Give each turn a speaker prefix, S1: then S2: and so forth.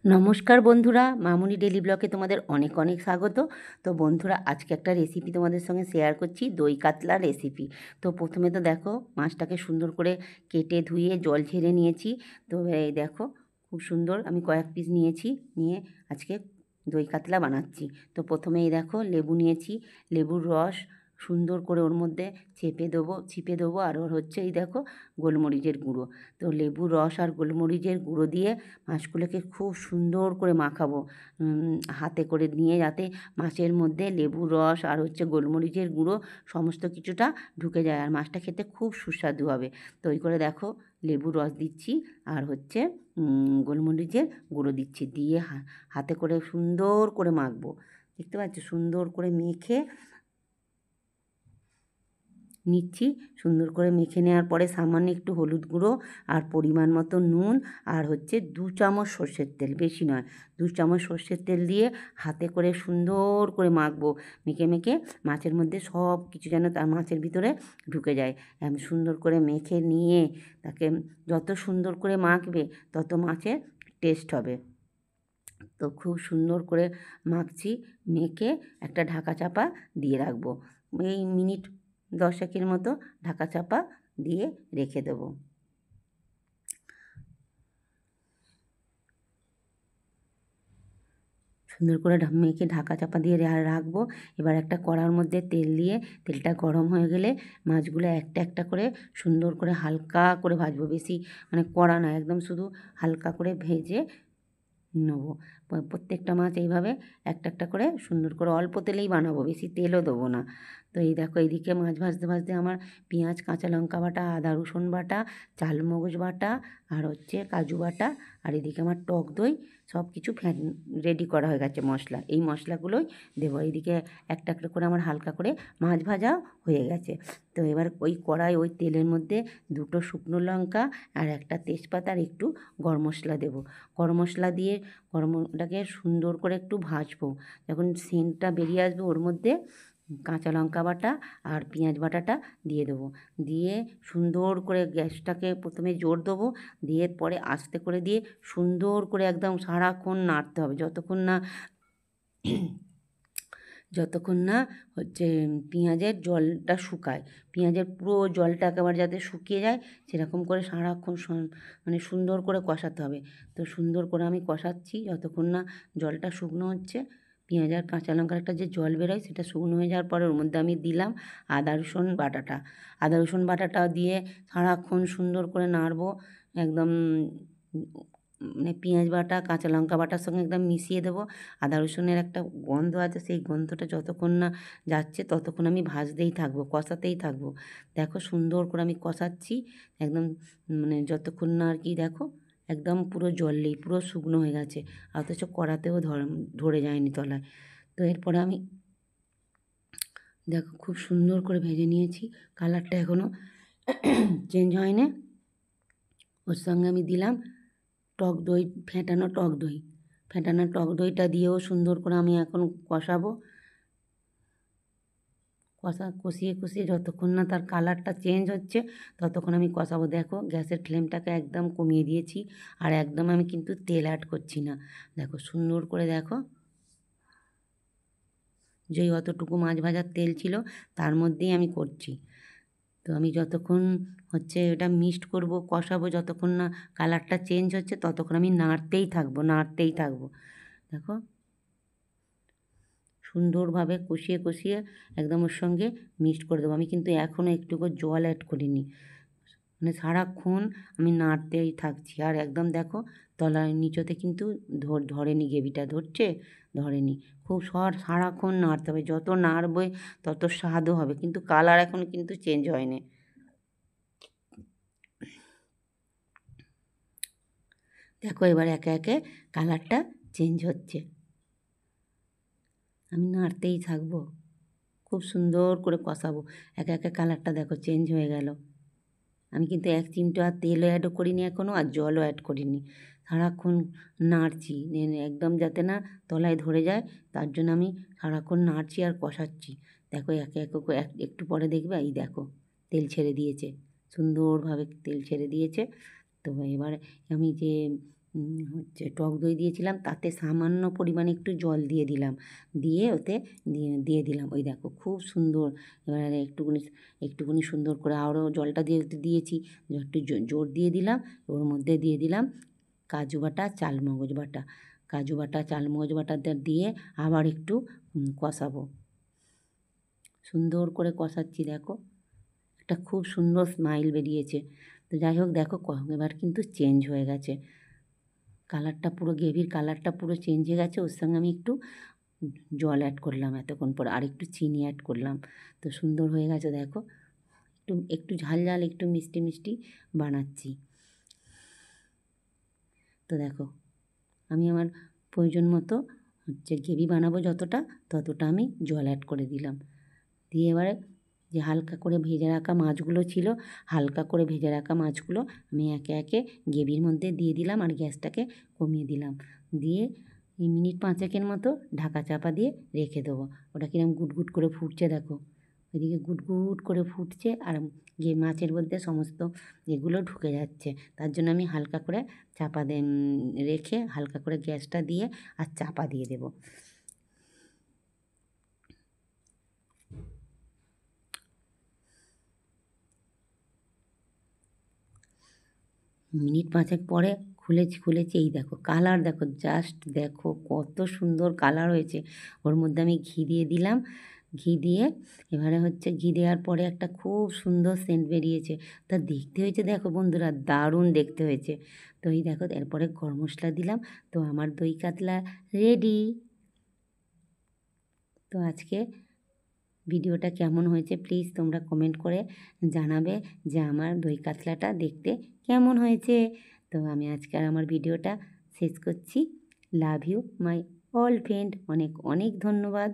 S1: নমস্কার বন্ধুরা, মামুনি ডেলি ব্লগে তোমাদের অনেক অনেক স্বাগত। তো বন্ধুরা, আজকে একটা রেসিপি তোমাদের সঙ্গে শেয়ার করছি, দই কাতলা রেসিপি। তো প্রথমে তো দেখো, মাছটাকে সুন্দর করে কেটে ধুয়ে জল ঝেড়ে নিয়েছি। তো এই দেখো, খুব সুন্দর আমি কয়েক পিস নিয়েছি, নিয়ে আজকে দই কাতলা বানাচ্ছি। তো প্রথমে এই দেখো, লেবু নিয়েছি, লেবুর রস সুন্দর করে ওর মধ্যে ছিপে দেবো, আর ওর হচ্ছে এই দেখো গোলমরিচের গুঁড়ো। তো লেবুর রস আর গোলমরিচের গুঁড়ো দিয়ে মাছগুলোকে খুব সুন্দর করে মাখাবো, হাতে করে নিয়ে, যাতে মাছের মধ্যে লেবুর রস আর হচ্ছে গোলমরিচের গুঁড়ো সমস্ত কিছুটা ঢুকে যায়, আর মাছটা খেতে খুব সুস্বাদু হবে। তো ওই করে দেখো, লেবুর রস দিচ্ছি আর হচ্ছে গোলমরিচের গুঁড়ো দিচ্ছি, দিয়ে হাতে করে সুন্দর করে মাখবো। দেখতে পাচ্ছ, সুন্দর করে মেখে নিচ্ছি। সুন্দর করে মেখে নেওয়ার পরে সামান্য একটু হলুদ গুঁড়ো আর পরিমাণ মতো নুন আর হচ্ছে 2 চামচ সর্ষের তেল, বেশি নয়, 2 চামচ সর্ষের তেল দিয়ে হাতে করে সুন্দর করে মাখবো। মেখে মেখে মাছের মধ্যে সব কিছু যেন তার মাছের ভিতরে ঢুকে যায়। সুন্দর করে মেখে নিয়ে তাকে যত সুন্দর করে মাখবে তত মাছের টেস্ট হবে। তো খুব সুন্দর করে মাখছি, মেখে একটা ঢাকা চাপা দিয়ে রাখবো। এই মিনিট 10 মতো ঢাকা চাপা দিয়ে রেখে দেবো। সুন্দর করে মেখে ঢাকা চাপা দিয়ে রাখবো। এবার একটা কড়ার মধ্যে তেল দিয়ে, তেলটা গরম হয়ে গেলে মাছগুলো একটা একটা করে সুন্দর করে হালকা করে ভাজবো, বেশি মানে কড়া না, একদম শুধু হালকা করে ভেজে নেবো। প্রত্যেকটা মাছ এইভাবে একটা একটা করে সুন্দর করে অল্প তেলেই বানাবো, বেশি তেলও দেবো না। তো এই দেখো, এইদিকে মাছ ভাজতে ভাজতে আমার পেঁয়াজ, কাঁচা লঙ্কা বাটা, আদা রসুন বাটা, চালমগজ বাটা আর হচ্ছে কাজু বাটা, আর এদিকে আমার টক দই, সব কিছু রেডি করা হয়ে গেছে মশলা। এই মশলাগুলোই দেবো। এইদিকে একটা একটা করে আমার হালকা করে মাছ ভাজা হয়ে গেছে। তো এবার ওই কড়াই, ওই তেলের মধ্যে 2টো শুকনো লঙ্কা আর একটা তেজপাতা আর একটু গরম মশলা দেবো। গরম মশলা দিয়ে গরমটাকে সুন্দর করে একটু ভাজবো। যখন সেন্টটা বেরিয়ে আসবে, ওর মধ্যে কাঁচা লঙ্কা বাটা আর পেঁয়াজ বাটাটা দিয়ে দেবো। দিয়ে সুন্দর করে গ্যাসটাকে প্রথমে জোর দেবো, দিয়ে পরে আস্তে করে দিয়ে সুন্দর করে একদম সারাক্ষণ নাড়তে হবে, যতক্ষণ না হচ্ছে পেঁয়াজের জলটা শুকায়। পেঁয়াজের পুরো জলটা একেবারে যাতে শুকিয়ে যায়, সেরকম করে সারাক্ষণ মানে সুন্দর করে কষাতে হবে। তো সুন্দর করে আমি কষাচ্ছি যতক্ষণ না জলটা শুকনো হচ্ছে। পেঁয়াজ আর কাঁচা লঙ্কার একটা যে জল বেরোয়, সেটা শুকনো হয়ে যাওয়ার পরে ওর মধ্যে আমি দিলাম আদা রসুন বাটাটা। আদা রসুন বাটাটা দিয়ে সারাক্ষণ সুন্দর করে নাড়বো, একদম মানে পেঁয়াজ বাটা কাঁচা লঙ্কা বাটার সঙ্গে একদম মিশিয়ে দেবো। আদা রসুনের একটা গন্ধ আছে, সেই গন্ধটা যতক্ষণ না যাচ্ছে ততক্ষণ আমি ভাজতেই থাকবো, কষাতেই থাকবো। দেখো সুন্দর করে আমি কষাচ্ছি একদম, মানে যতক্ষণ না আর কি, দেখো একদম পুরো জলেই পুরো শুকনো হয়ে গেছে, অথচ কড়াতেও ধরে যায়নি তলায়। তো এরপরে আমি দেখো খুব সুন্দর করে ভেজে নিয়েছি, কালারটা এখনও চেঞ্জ হয়নি। ওর সঙ্গে আমি দিলাম টক দই, ফেটানো টক দইটা দিয়েও সুন্দর করে আমি এখন কষাবো। কষিয়ে কষিয়ে যতক্ষণ না তার কালারটা চেঞ্জ হচ্ছে ততক্ষণ আমি কষাবো। দেখো গ্যাসের ফ্লেমটাকে একদম কমিয়ে দিয়েছি, আর একদম আমি কিন্তু তেল অ্যাড করছি না। দেখো সুন্দর করে দেখো, যেই অতটুকু মাছ ভাজার তেল ছিল তার মধ্যেই আমি করছি। তো আমি যতক্ষণ হচ্ছে এটা মিক্সড করব, কষাবো, যতক্ষণ না কালারটা চেঞ্জ হচ্ছে ততক্ষণ আমি নাড়তেই থাকবো। দেখো সুন্দরভাবে কষিয়ে কষিয়ে একদম ওর সঙ্গে মিক্সড করে দেবো। আমি কিন্তু এখনও একটুকু জল অ্যাড করিনি, মানে সারাক্ষণ আমি নাড়তেই থাকছি। আর একদম দেখো তলায় নিচতে কিন্তু ধরেনি, গ্রেভিটা ধরেনি। খুব সারাক্ষণ নাড়তে হবে, যত নাড়বে তত স্বাদও হবে, কিন্তু কালার এখনও কিন্তু চেঞ্জ হয়নি। দেখো এবার একে একে কালারটা চেঞ্জ হচ্ছে, আমি নাড়তেই থাকবো, খুব সুন্দর করে কষাবো। একে একে কালারটা দেখো চেঞ্জ হয়ে গেল। আমি কিন্তু 1 চিমটা তেলও অ্যাডও করিনি এখনও, আর জলও অ্যাড করিনি। সারাক্ষণ নাড়ছি, একদম যাতে না তলায় ধরে যায়, তার জন্য আমি সারাক্ষণ নাড়ছি আর কষাচ্ছি। দেখো একে একে একটু পরে দেখবে, এই দেখো তেল ছেড়ে দিয়েছে, সুন্দরভাবে তেল ছেড়ে দিয়েছে। তো এবার আমি যে হচ্ছে টক দই দিয়েছিলাম, তাতে সামান্য পরিমাণে একটু জল দিয়ে দিলাম, দিয়ে ওতে দিয়ে দিলাম। ওই দেখো খুব সুন্দর। এবারে একটুখানি সুন্দর করে আরও জলটা দিয়েছি, একটু জোর দিয়ে দিলাম। ওর মধ্যে দিয়ে দিলাম কাজু বাটা, চালমগজ বাটা। কাজু বাটা, চালমগজ বাটাটা দিয়ে আবার একটু কষাবো। সুন্দর করে কষাচ্ছি, দেখো একটা খুব সুন্দর স্মাইল বেরিয়েছে। তো যাই হোক দেখো এবার কিন্তু চেঞ্জ হয়ে গেছে কালারটা, পুরো গ্রেভির কালারটা পুরো চেঞ্জ হয়ে গেছে। ওর সঙ্গে আমি একটু জল অ্যাড করলাম এতক্ষণ পর, আর একটু চিনি অ্যাড করলাম। তো সুন্দর হয়ে গেছে দেখো, একটু একটু ঝাল ঝাল একটু মিষ্টি মিষ্টি বানাচ্ছি। তো দেখো আমি আমার প্রয়োজন মতো হচ্ছে গ্রেভি বানাবো যতটা, ততটা আমি জল অ্যাড করে দিলাম। দিয়ে এবারে যে হালকা করে ভেজে রাখা মাছগুলো ছিল, হালকা করে ভেজে রাখা মাছগুলো আমি একে একে গ্রেভির মধ্যে দিয়ে দিলাম, আর গ্যাসটাকে কমিয়ে দিলাম। দিয়ে এই মিনিট 5 মতো ঢাকা চাপা দিয়ে রেখে দেবো। ওটা কিরম গুটগুট করে ফুটছে দেখো, ওইদিকে গুটগুট করে ফুটছে, আর মাছের মধ্যে সমস্ত এগুলো ঢুকে যাচ্ছে। তার জন্য আমি হালকা করে চাপা রেখে হালকা করে গ্যাসটা দিয়ে আর চাপা দিয়ে দেবো। মিনিট 5 পরে খুলেছি, এই দেখো কালার দেখো, জাস্ট দেখো কত সুন্দর কালার হয়েছে। ওর মধ্যে আমি ঘি দিয়ে দিলাম, ঘি দিয়ে এবারে হচ্ছে ঘি দেওয়ার পরে একটা খুব সুন্দর সেন্ট বেরিয়েছে। তা দেখতে হয়েছে দেখো বন্ধুরা, দারুণ দেখতে হয়েছে। তো এই দেখো এরপরে গরম মশলা দিলাম। তো আমার দই কাতলা রেডি। তো আজকে ভিডিওটা কেমন হয়েছে প্লিজ তোমরা কমেন্ট করে জানাবে যে আমার দই কাতলাটা দেখতে কেমন হয়েছে। তো আমি আজকের আমার ভিডিওটা শেষ করছি। Love you my all friend, অনেক অনেক ধন্যবাদ।